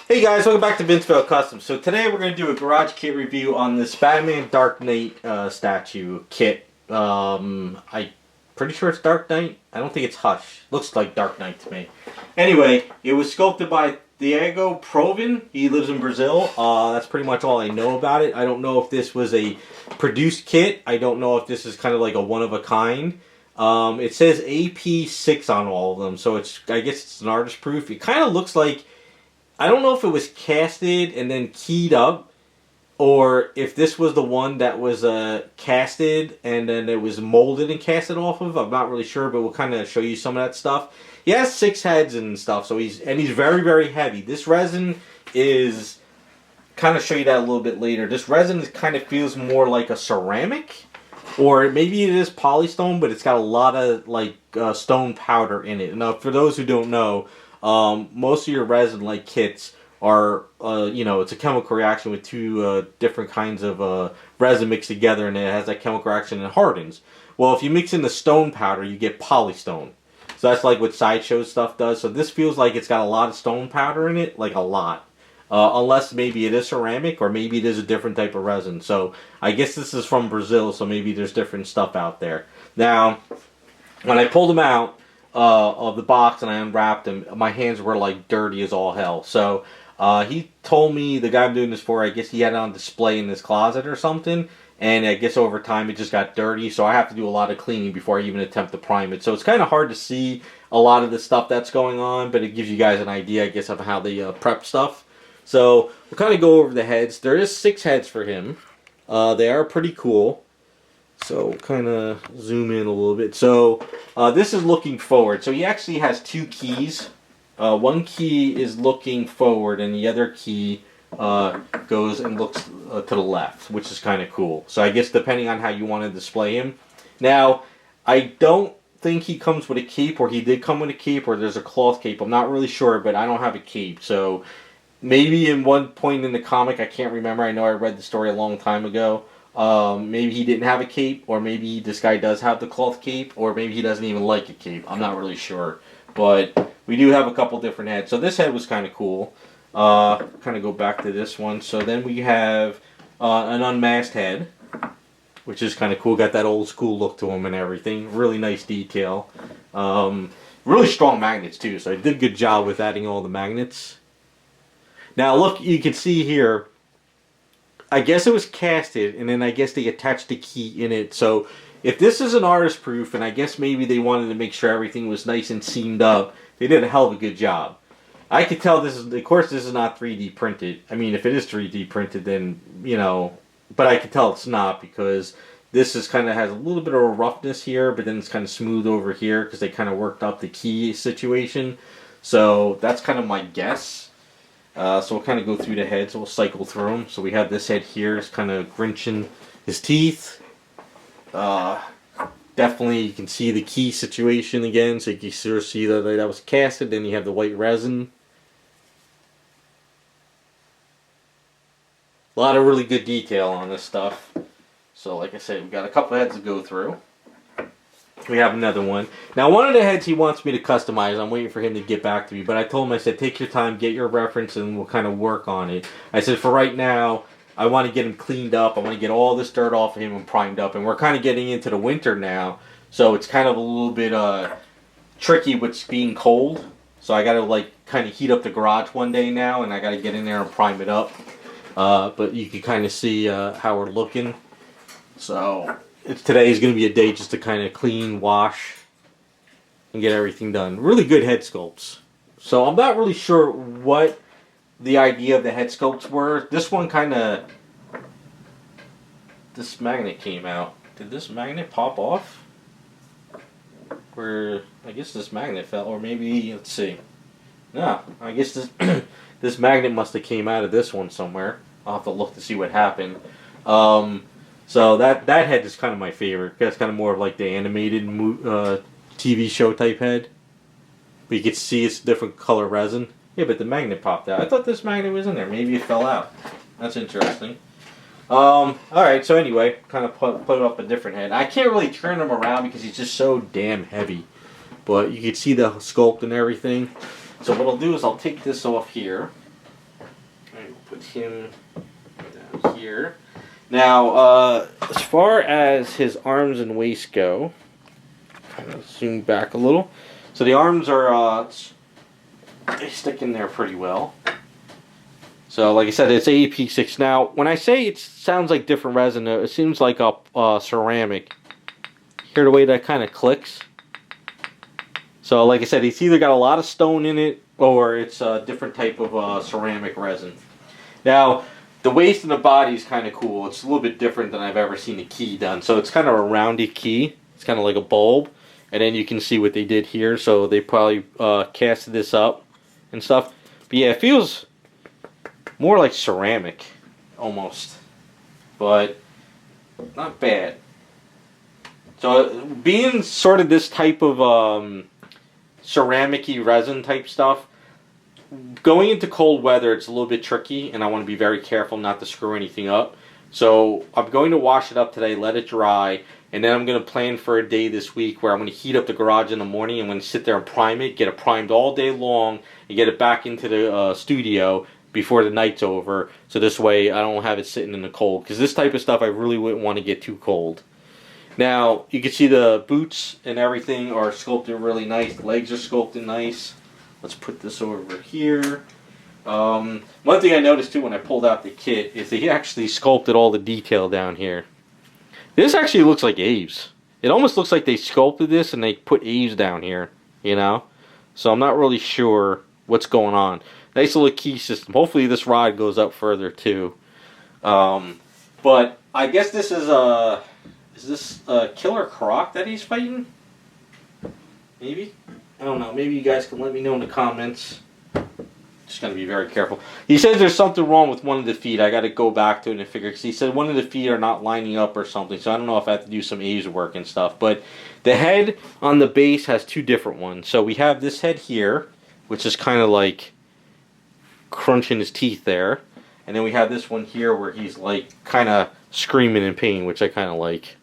Hey guys, welcome back to Vinceville Custom. So today we're going to do a garage kit review on this Batman Dark Knight statue kit. I pretty sure it's Dark Knight. I don't think it's Hush. Looks like Dark Knight to me. Anyway, it was sculpted by Diego Provin. He lives in Brazil. That's pretty much all I know about it. I don't know if this was a produced kit. I don't know if this is kind of like a one-of-a-kind. It says AP6 on all of them, so I guess it's an artist proof. It kind of looks like, I don't know if it was casted and then keyed up, or if this was the one that was casted and then it was molded and casted off of. I'm not really sure, but we'll kind of show you some of that stuff. He has 6 heads and stuff, so he's very, very heavy. This resin is, kind of show you that a little bit later. This resin kind of feels more like a ceramic, or maybe it is polystone, but it's got a lot of like stone powder in it. Now, for those who don't know, most of your resin-like kits are, it's a chemical reaction with two different kinds of resin mixed together, and it has that chemical reaction and it hardens. Well, if you mix in the stone powder, you get polystone. So that's like what Sideshow stuff does. So this feels like it's got a lot of stone powder in it, like a lot. Unless maybe it is ceramic, or maybe it is a different type of resin. So I guess this is from Brazil, so maybe there's different stuff out there. Now, when I pulled them out of the box and I unwrapped them, my hands were like dirty as all hell. So he told me, the guy I'm doing this for, I guess he had it on display in this closet or something, and I guess over time it just got dirty, so I have to do a lot of cleaning before I even attempt to prime it. So it's kind of hard to see a lot of the stuff that's going on, but it gives you guys an idea, I guess, of how they prep stuff. So we'll kind of go over the heads. There is 6 heads for him. They are pretty cool. So kind of zoom in a little bit. So this is looking forward. So he actually has 2 keys. One key is looking forward, and the other key goes and looks to the left, which is kind of cool. So I guess depending on how you want to display him. Now, I don't think he comes with a cape, or he did come with a cape, or there's a cloth cape. I'm not really sure, but I don't have a cape. So maybe in one point in the comic, I can't remember. I know I read the story a long time ago. Maybe he didn't have a cape, or maybe this guy does have the cloth cape, or maybe he doesn't even like a cape. I'm not really sure. But we do have a couple different heads. So this head was kind of cool. Kind of go back to this one. So then we have an unmasked head, which is kind of cool. Got that old school look to him and everything. Really nice detail. Really strong magnets too. So I did a good job with adding all the magnets. Now look, you can see here, I guess it was casted, and then I guess they attached the key in it. So if this is an artist proof, and I guess maybe they wanted to make sure everything was nice and seamed up, they did a hell of a good job. I could tell this is, of course, this is not 3D printed. I mean, if it is 3D printed, then, but I could tell it's not, because this is kind of has a little bit of a roughness here, but then it's kind of smooth over here, because they kind of worked up the key situation. So that's kind of my guess. So we'll kind of go through the heads. We'll cycle through them. So we have this head here. It's kind of grinching his teeth. Definitely you can see the key situation again. So you can sort of see that was casted. Then you have the white resin. A lot of really good detail on this stuff. So like I said, we've got a couple heads to go through. We have another one. Now, one of the heads he wants me to customize. I'm waiting for him to get back to me. But I told him, I said, take your time, get your reference, and we'll kind of work on it. I said, for right now, I want to get him cleaned up. I want to get all this dirt off of him and primed up. And we're kind of getting into the winter now. So it's kind of a little bit tricky with being cold. So I got to like kind of heat up the garage one day now. And I got to get in there and prime it up. But you can kind of see how we're looking. So today is going to be a day just to kind of clean, wash, and get everything done. Really good head sculpts. So I'm not really sure what the idea of the head sculpts were. This one kind of, this magnet came out. Did this magnet pop off? Or I guess this magnet fell, or maybe, let's see. No, I guess this this magnet must have came out of this one somewhere. I'll have to look to see what happened. So that head is kind of my favorite. That's kind of more of like the animated TV show type head. But you can see it's different color resin. Yeah, but the magnet popped out. I thought this magnet was in there. Maybe it fell out. That's interesting. Alright, so anyway, kind of put up a different head. I can't really turn him around because he's just so damn heavy. But you can see the sculpt and everything. So what I'll do is I'll take this off here. put him down here. Now, as far as his arms and waist go, kind of zoom back a little. So the arms are, they stick in there pretty well. So, like I said, it's AEP6. Now, when I say it sounds like different resin, it seems like a ceramic. Hear the way that kind of clicks? So, like I said, it's either got a lot of stone in it, or it's a different type of ceramic resin. Now, the waist and the body is kind of cool. It's a little bit different than I've ever seen a key done. So, it's kind of a rounded key. It's kind of like a bulb. And then you can see what they did here. So, they probably casted this up and stuff. But yeah, it feels more like ceramic, almost. But not bad. So, being sort of this type of ceramic-y resin type stuff, going into cold weather, it's a little bit tricky, and I want to be very careful not to screw anything up. So I'm going to wash it up today, let it dry, and then I'm going to plan for a day this week where I'm going to heat up the garage in the morning. I'm going to sit there and prime it, get it primed all day long, and get it back into the studio before the night's over, so this way I don't have it sitting in the cold, because this type of stuff I really wouldn't want to get too cold. Now, you can see the boots and everything are sculpted really nice. The legs are sculpted nice. Let's put this over here. One thing I noticed too when I pulled out the kit is they actually sculpted all the detail down here. This actually looks like Aves. It almost looks like they sculpted this and they put Aves down here, you know? So I'm not really sure what's going on. Nice little key system. Hopefully this rod goes up further too. But I guess this is a... Is this a Killer Croc that he's fighting? Maybe? I don't know. Maybe you guys can let me know in the comments. Just gotta be very careful. He says there's something wrong with one of the feet. I gotta go back to it and figure, because he said one of the feet are not lining up or something. So I don't know if I have to do some A's work and stuff. But the head on the base has two different ones. So we have this head here, which is kind of like crunching his teeth there. And then we have this one here where he's like kind of screaming in pain, which I kind of like.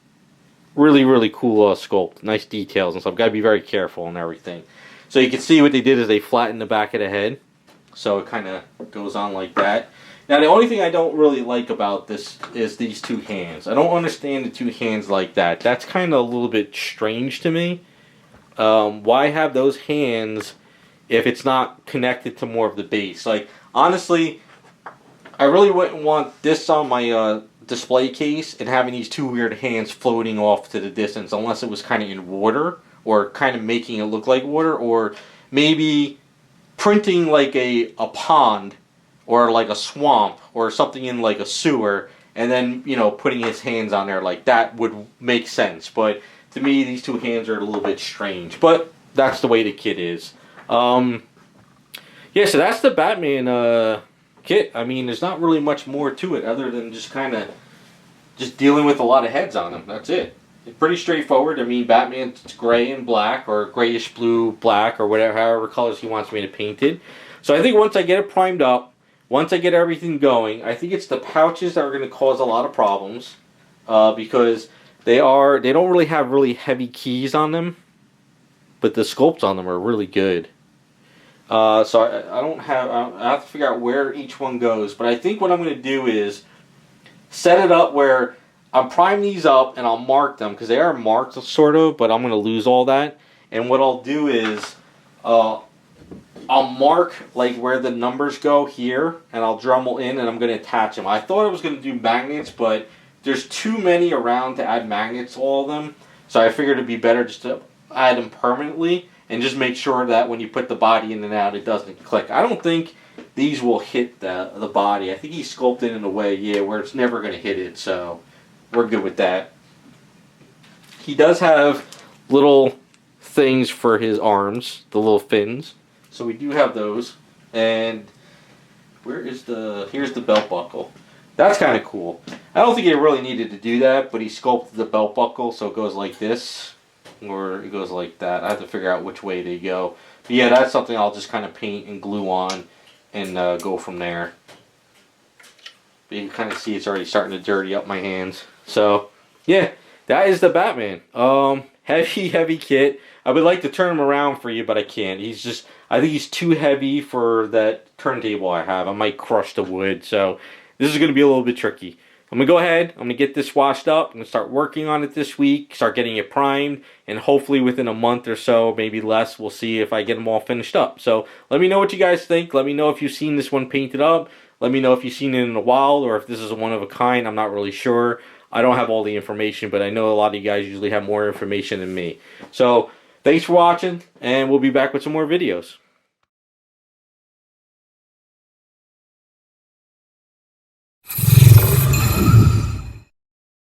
Really, really cool sculpt. Nice details and stuff. Got to be very careful and everything. So you can see what they did is they flattened the back of the head. So it kind of goes on like that. Now the only thing I don't really like about this is these two hands. I don't understand the two hands like that. That's kind of a little bit strange to me. Why have those hands if it's not connected to more of the base? Like, honestly, I really wouldn't want this on my display case and having these two weird hands floating off to the distance, unless it was kind of in water or kind of making it look like water, or maybe printing like a pond or like a swamp or something in like a sewer, and then, you know, putting his hands on there like that would make sense. But to me, these two hands are a little bit strange, but that's the way the kit is. Yeah, so that's the Batman kit. I mean, there's not really much more to it other than just kind of just dealing with a lot of heads on them. That's it. It's pretty straightforward. I mean, Batman's gray and black, or grayish blue, black, or whatever, however colors he wants me to paint it. So I think once I get it primed up, once I get everything going, I think it's the pouches that are going to cause a lot of problems, because they don't really have really heavy keys on them, but the sculpts on them are really good. So I have to figure out where each one goes. But I think what I'm going to do is set it up where I'll prime these up and I'll mark them, because they are marked sort of, but I'm going to lose all that. And what I'll do is I'll mark like where the numbers go here, and I'll Dremel in, and I'm going to attach them. I thought I was going to do magnets, but there's too many around to add magnets to all of them. So I figured it'd be better just to add them permanently. And just make sure that when you put the body in and out, it doesn't click. I don't think these will hit the body. I think he sculpted in a way, yeah, where it's never going to hit it. So we're good with that. He does have little things for his arms, the little fins. So we do have those. And here's the belt buckle. That's kind of cool. I don't think he really needed to do that, but he sculpted the belt buckle so it goes like this. Or it goes like that. I have to figure out which way they go. But yeah, that's something I'll just kind of paint and glue on and go from there. But you can kind of see it's already starting to dirty up my hands. So, yeah, that is the Batman. Heavy kit. I would like to turn him around for you, but I can't. I think he's too heavy for that turntable I have. I might crush the wood, so this is going to be a little bit tricky. I'm going to go ahead, I'm going to get this washed up, I'm going to start working on it this week, start getting it primed, and hopefully within a month or so, maybe less, we'll see if I get them all finished up. So let me know what you guys think. Let me know if you've seen this one painted up. Let me know if you've seen it in a while, or if this is a one of a kind. I'm not really sure. I don't have all the information, but I know a lot of you guys usually have more information than me. So thanks for watching, and we'll be back with some more videos.